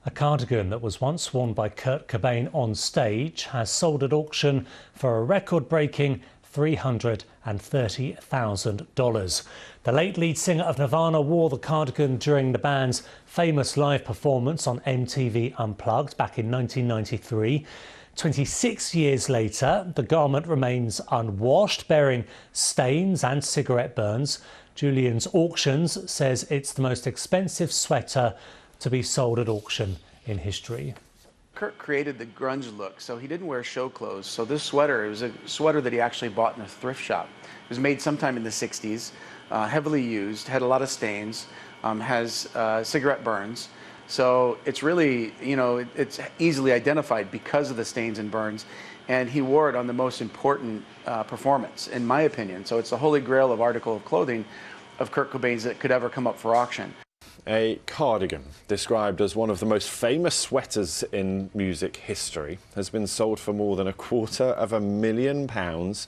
A cardigan that was once worn by Kurt Cobain on stage has sold at auction for a record-breaking $330,000. The late lead singer of Nirvana wore the cardigan during the band's famous live performance on MTV Unplugged back in 1993. 26 years later, the garment remains unwashed, bearing stains and cigarette burns. Julian's Auctions says it's the most expensive sweater to be sold at auction in history. Kurt created the grunge look, so he didn't wear show clothes. So this sweater, it was a sweater that he actually bought in a thrift shop. It was made sometime in the 60s, heavily used, had a lot of stains, has cigarette burns. So it's really, it's easily identified because of the stains and burns. And he wore it on the most important performance, in my opinion. So it's the holy grail of article of clothing of Kurt Cobain's that could ever come up for auction. A cardigan, described as one of the most famous sweaters in music history, has been sold for more than £250,000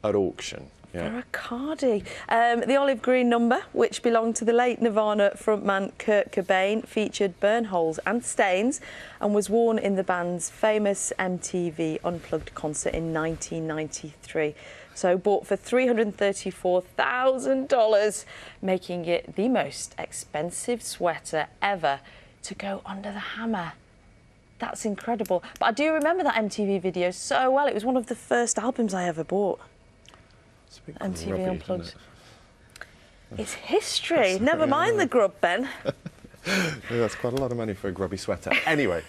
at auction. Yeah. For a cardi. The olive green number, which belonged to the late Nirvana frontman Kurt Cobain, featured burn holes and stains and was worn in the band's famous MTV Unplugged concert in 1993. So bought for $334,000, making it the most expensive sweater ever to go under the hammer. That's incredible. But I do remember that MTV video so well. It was one of the first albums I ever bought. MTV grubby, Unplugged. It's history. Never mind the grub, Ben. That's quite a lot of money for a grubby sweater. Anyway.